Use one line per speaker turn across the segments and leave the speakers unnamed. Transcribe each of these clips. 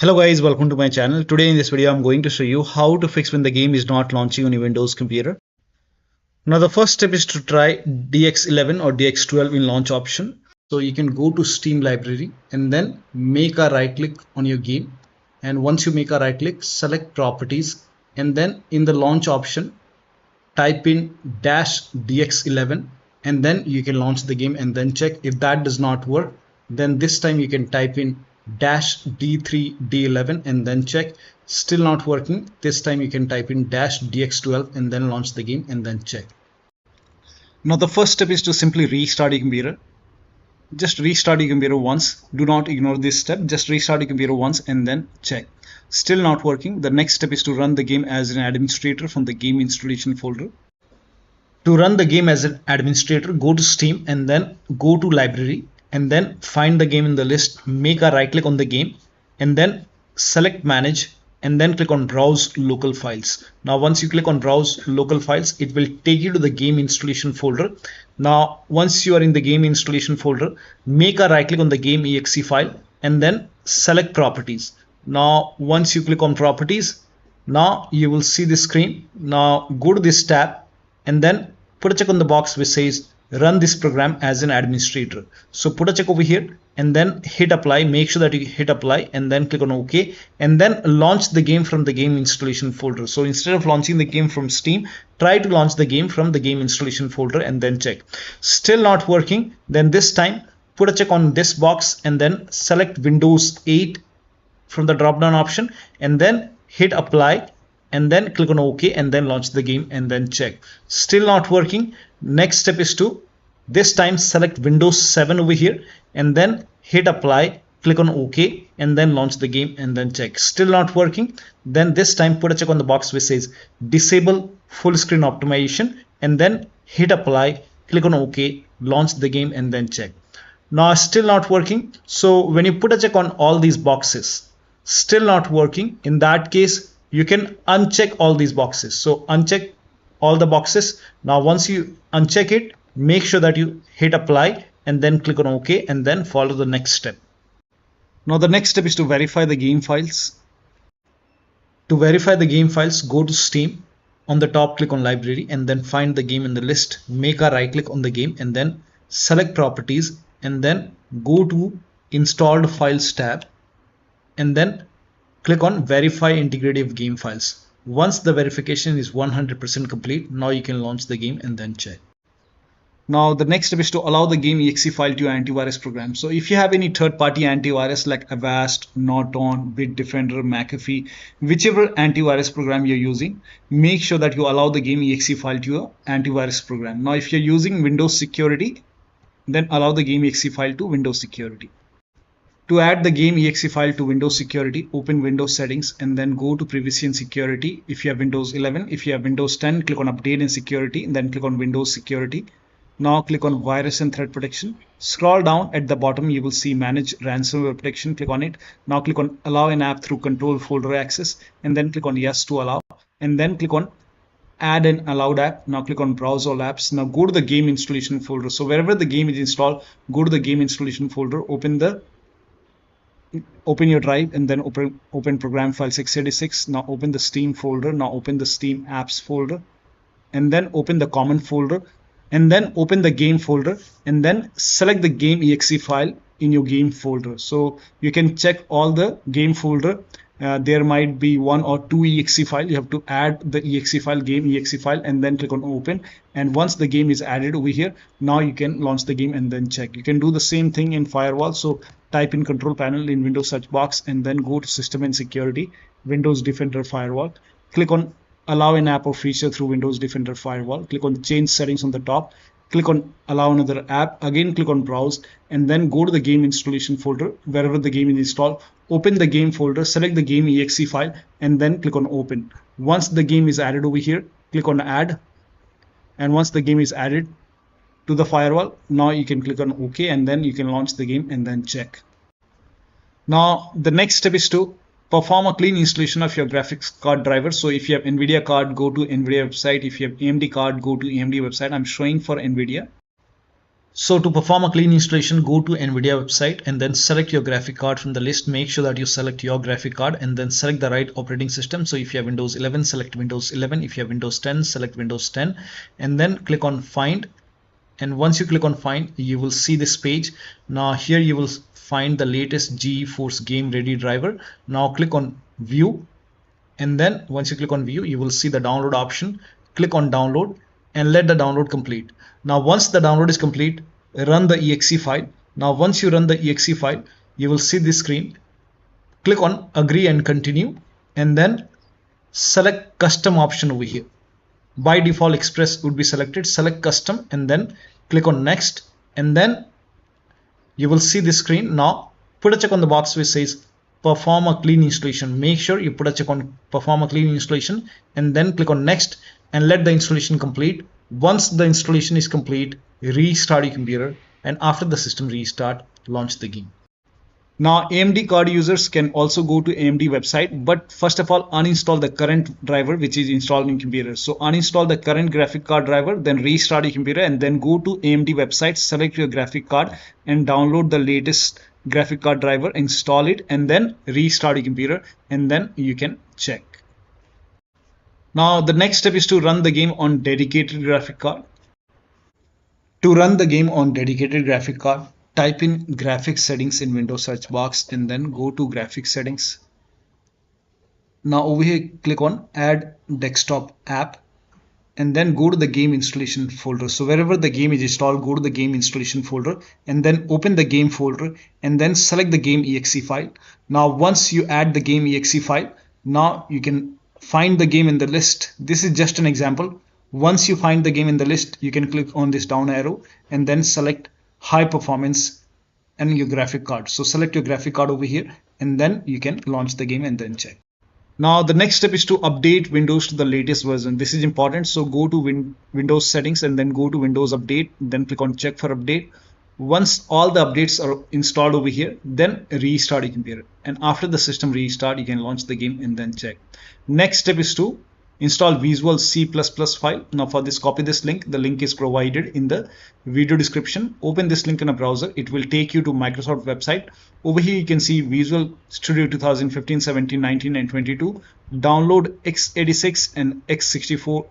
Hello guys, welcome to my channel. Today in this video I'm going to show you how to fix when the game is not launching on your Windows computer. Now the first step is to try DX11 or DX12 in launch option. So you can go to Steam library and then make a right click on your game, and once you make a right click, select properties, and then in the launch option type in -DX11 and then you can launch the game and then check. If that does not work, then this time you can type in -D3D11 and then check. Still not working, this time you can type in -DX12 and then launch the game and then check. Now the first step is to simply restart your computer. Just restart your computer once. Do not ignore this step. Just restart your computer once and then check. Still not working. The next step is to run the game as an administrator from the game installation folder. To run the game as an administrator, go to Steam and then go to library and then find the game in the list, make a right click on the game and then select manage and then click on browse local files. Now once you click on browse local files, it will take you to the game installation folder. Now once you are in the game installation folder, make a right click on the game exe file and then select properties. Now once you click on properties, now you will see this screen. Now go to this tab and then put a check on the box which says run this program as an administrator. So put a check over here and then hit apply. Make sure that you hit apply and then click on OK and then launch the game from the game installation folder. So instead of launching the game from Steam, try to launch the game from the game installation folder and then check. Still not working, then this time put a check on this box and then select Windows 8 from the drop down option and then hit apply and then click on OK and then launch the game and then check. Still not working. Next step is to this time select Windows 7 over here and then hit apply, click on OK and then launch the game and then check. Still not working. Then this time put a check on the box which says disable full screen optimization and then hit apply, click on OK, launch the game and then check. Now still not working. So when you put a check on all these boxes, still not working, in that case you can uncheck all these boxes. So uncheck all the boxes. Now once you uncheck it, make sure that you hit apply and then click on OK and then follow the next step. Now the next step is to verify the game files. To verify the game files, go to Steam. On the top, click on library and then find the game in the list. Make a right click on the game and then select properties and then go to installed files tab and then click on verify integrity of game files. Once the verification is 100% complete, now you can launch the game and then check. Now the next step is to allow the game exe file to your antivirus program. So if you have any third-party antivirus like Avast, Norton, Bitdefender, McAfee, whichever antivirus program you're using, make sure that you allow the game exe file to your antivirus program. Now if you're using Windows Security, then allow the game exe file to Windows Security. To add the game exe file to Windows Security, open Windows Settings and then go to Privacy and Security. If you have Windows 11, if you have Windows 10, click on Update and Security and then click on Windows Security. Now click on Virus and Threat Protection. Scroll down at the bottom, you will see Manage Ransomware Protection. Click on it. Now click on Allow an app through Control Folder Access and then click on Yes to allow and then click on Add an allowed app. Now click on Browse all apps. Now go to the game installation folder. So wherever the game is installed, go to the game installation folder, open your drive and then open program file 686. Now open the Steam folder. Now open the Steam apps folder and then open the common folder and then open the game folder and then select the game exe file in your game folder. So you can check all the game folder. There might be one or two exe file. You have to add the exe file, game exe file, and then click on open. And once the game is added over here, now you can launch the game and then check. You can do the same thing in firewall. So type in control panel in Windows search box and then go to system and security, Windows Defender Firewall. Click on allow an app or feature through Windows Defender Firewall. Click on change settings on the top. Click on allow another app. Again, click on browse and then go to the game installation folder. Wherever the game is installed, open the game folder, select the game exe file and then click on open. Once the game is added over here, click on add. And once the game is added to the firewall, now you can click on OK and then you can launch the game and then check. Now the next step is to perform a clean installation of your graphics card driver. So if you have NVIDIA card, go to NVIDIA website. If you have AMD card, go to AMD website. I'm showing for NVIDIA. So to perform a clean installation, go to NVIDIA website and then select your graphic card from the list. Make sure that you select your graphic card and then select the right operating system. So if you have Windows 11, select Windows 11. If you have Windows 10, select Windows 10 and then click on Find. And once you click on Find, you will see this page. Now here you will find the latest GeForce Game Ready driver. Now click on View, and then once you click on View, you will see the download option. Click on Download and let the download complete. Now once the download is complete, run the exe file. Now once you run the exe file, you will see this screen. Click on Agree and Continue and then select Custom option over here. By default Express would be selected. Select Custom and then click on Next, and then you will see this screen. Now put a check on the box which says perform a clean installation. Make sure you put a check on perform a clean installation and then click on Next and let the installation complete. Once the installation is complete, restart your computer, and after the system restart, launch the game. Now AMD card users can also go to AMD website, but first of all uninstall the current driver which is installed in computer. So uninstall the current graphic card driver, then restart your computer and then go to AMD website, select your graphic card and download the latest graphic card driver, install it and then restart your computer, and then you can check. Now the next step is to run the game on dedicated graphic card. To run the game on dedicated graphic card, type in graphics settings in Windows search box and then go to graphics settings. Now over here click on add desktop app and then go to the game installation folder. So wherever the game is installed, go to the game installation folder and then open the game folder and then select the game exe file. Now once you add the game exe file, now you can find the game in the list. This is just an example. Once you find the game in the list, you can click on this down arrow and then select high performance and your graphic card. So select your graphic card over here and then you can launch the game and then check. Now the next step is to update Windows to the latest version. This is important. So go to Windows settings and then go to Windows update, then click on check for update. Once all the updates are installed over here, then restart your computer, and after the system restart you can launch the game and then check. Next step is to install Visual C++ file. Now for this, copy this link. The link is provided in the video description. Open this link in a browser. It will take you to Microsoft website. Over here you can see Visual Studio 2015, 17, 19 and 22. Download x86 and x64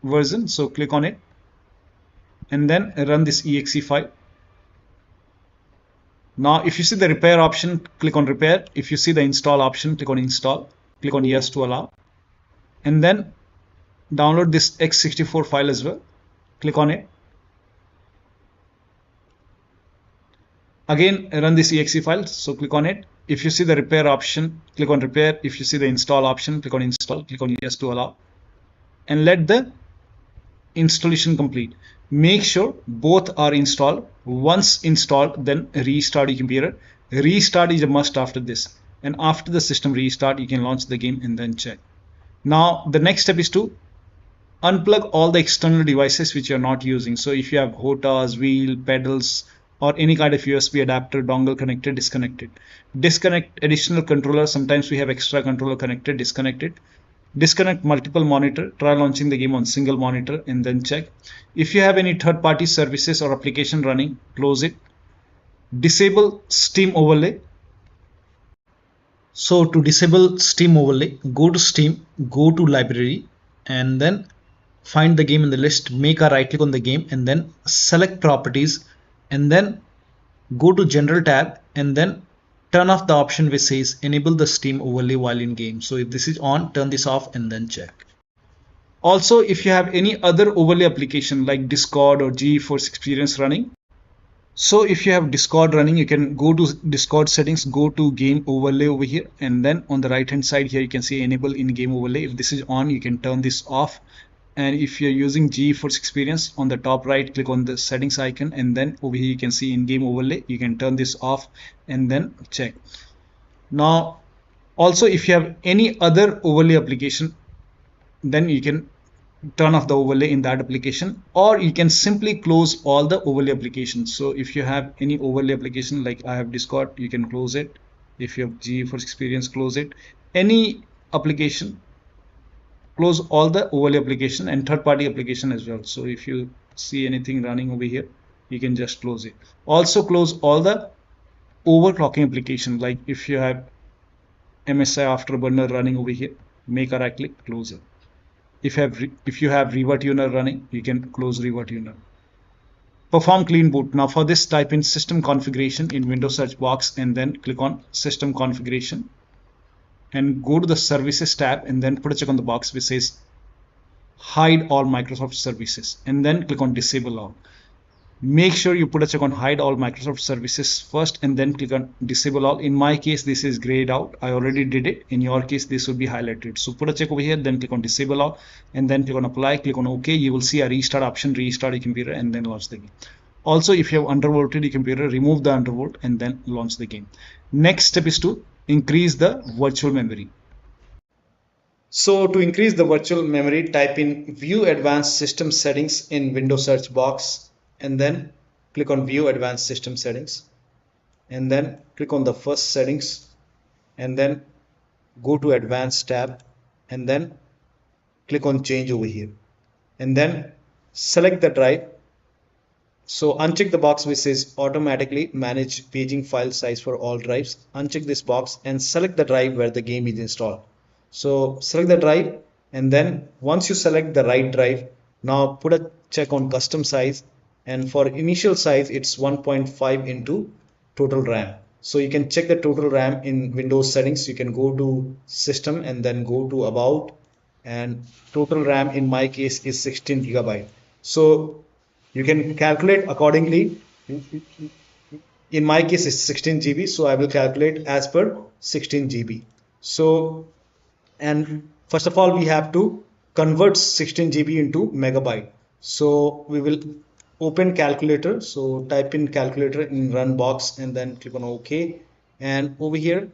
version. So click on it and then run this exe file. Now if you see the repair option, click on repair. If you see the install option, click on install. Click on yes to allow. And then download this x64 file as well. Click on it. Again run this exe file. So click on it. If you see the repair option, click on repair. If you see the install option, click on install. Click on yes to allow. And let the installation complete. Make sure both are installed. Once installed, then restart your computer. Restart is a must after this. And after the system restart, you can launch the game and then check. Now the next step is to unplug all the external devices which you are not using. So if you have HOTAs, wheel, pedals or any kind of USB adapter, dongle connected, disconnect it. Disconnect additional controller. Sometimes we have extra controller connected, disconnect it. Disconnect multiple monitor. Try launching the game on single monitor and then check. If you have any third-party services or application running, close it. Disable Steam overlay. So to disable Steam overlay, go to Steam, go to library and then find the game in the list, make a right click on the game and then select properties and then go to general tab and then turn off the option which says enable the Steam overlay while in game. So if this is on, turn this off and then check. Also, if you have any other overlay application like Discord or GeForce Experience running, so if you have Discord running, you can go to Discord settings, go to game overlay over here and then on the right hand side here you can see enable in-game overlay. If this is on, you can turn this off. And if you're using GeForce Experience, on the top right click on the settings icon and then over here you can see in-game overlay. You can turn this off and then check. Now also if you have any other overlay application, then you can turn off the overlay in that application, or you can simply close all the overlay applications. So if you have any overlay application like I have Discord, you can close it. If you have GeForce Experience, close it. Any application, close all the overlay application and third-party application as well. So if you see anything running over here, you can just close it. Also close all the overclocking application, like if you have MSI Afterburner running over here, make a right click, close it. If you have ReverTuner running, you can close ReverTuner. Perform clean boot. Now for this, type in system configuration in Windows search box and then click on system configuration and go to the services tab and then put a check on the box which says hide all Microsoft services and then click on disable all. Make sure you put a check on hide all Microsoft services first and then click on disable all. In my case, this is grayed out. I already did it. In your case, this will be highlighted. So put a check over here, then click on disable all and then click on apply, click on OK. You will see a restart option, restart your computer and then launch the game. Also, if you have undervolted your computer, remove the undervolt and then launch the game. Next step is to increase the virtual memory. So to increase the virtual memory, type in view advanced system settings in Windows search box and then click on view advanced system settings and then click on the first settings and then go to advanced tab and then click on change over here and then select the drive. So uncheck the box which says automatically manage paging file size for all drives. Uncheck this box and select the drive where the game is installed. So select the drive and then once you select the right drive, now put a check on custom size, and for initial size it's 1.5 into total RAM. So you can check the total RAM in Windows settings. You can go to system and then go to about, and total RAM in my case is 16 GB. So you can calculate accordingly. In my case it's 16 GB, so I will calculate as per 16 GB. So, and first of all we have to convert 16 GB into megabyte. So we will open calculator. So type in calculator in run box and then click on OK. And over here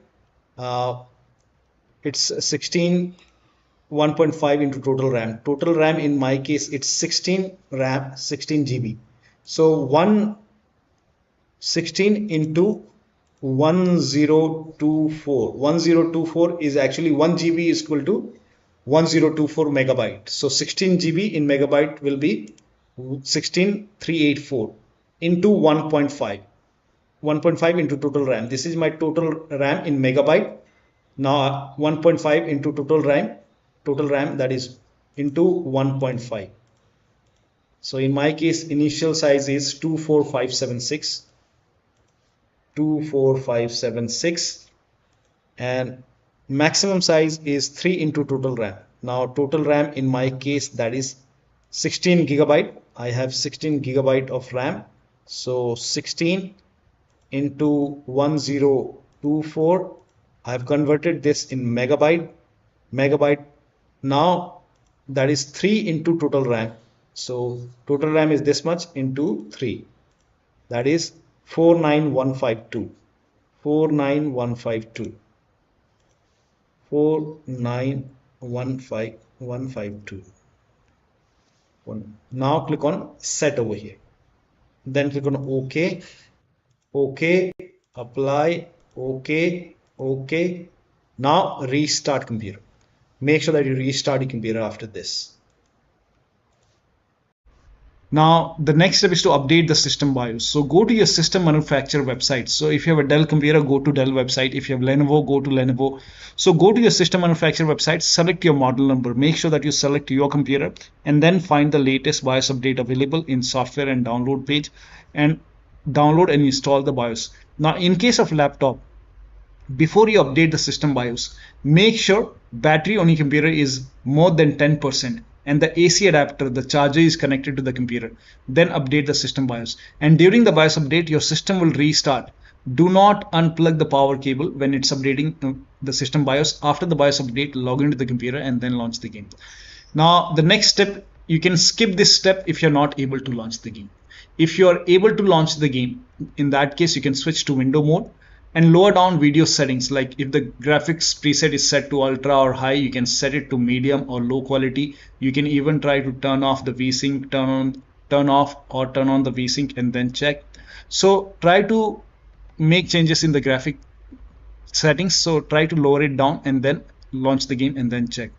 it's 1.5 into total RAM. Total RAM in my case it's 16 RAM, 16 GB. So 16 into 1024 is actually 1 GB is equal to 1024 megabyte. So 16 GB in megabyte will be 16384 into 1.5 into total RAM. This is my total RAM in megabyte. Now 1.5 into total RAM, that is into 1.5. So in my case initial size is 24576 and maximum size is 3 into total RAM. Now total RAM in my case that is 16 GB. I have 16 GB of RAM. So 16 into 1024. I have converted this in megabyte. Now that is 3 into total RAM. So total RAM is this much into 3. That is 49152. 49152. Now click on set over here. Then click on OK. OK. Apply. OK. OK. Now restart computer. Make sure that you restart your computer after this. Now the next step is to update the system BIOS. So go to your system manufacturer website. So if you have a Dell computer, go to Dell website. If you have Lenovo, go to Lenovo. So go to your system manufacturer website, select your model number, make sure that you select your computer and then find the latest BIOS update available in software and download page and download and install the BIOS. Now in case of laptop, before you update the system BIOS, make sure battery on your computer is more than 10% and the AC adapter, the charger, is connected to the computer. Then update the system BIOS. And during the BIOS update, your system will restart. Do not unplug the power cable when it's updating the system BIOS. After the BIOS update, log into the computer and then launch the game. Now the next step, you can skip this step if you're not able to launch the game. If you are able to launch the game, in that case you can switch to window mode and lower down video settings. Like if the graphics preset is set to ultra or high, you can set it to medium or low quality. You can even try to turn off the VSync, turn off or turn on the VSync and then check. So try to make changes in the graphic settings. So try to lower it down and then launch the game and then check.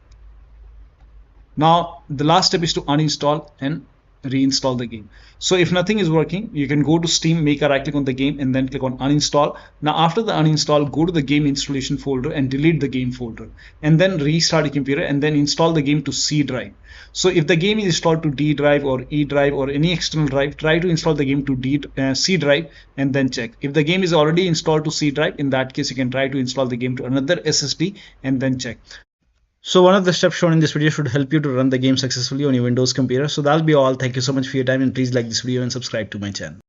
Now the last step is to uninstall and reinstall the game. So if nothing is working, you can go to Steam, make a right click on the game, and then click on uninstall. Now after the uninstall, go to the game installation folder and delete the game folder, and then restart your computer and then install the game to C drive. So if the game is installed to D drive or E drive or any external drive, try to install the game to C drive and then check. If the game is already installed to C drive, in that case you can try to install the game to another SSD and then check. So one of the steps shown in this video should help you to run the game successfully on your Windows computer. So that'll be all. Thank you so much for your time, and please like this video and subscribe to my channel.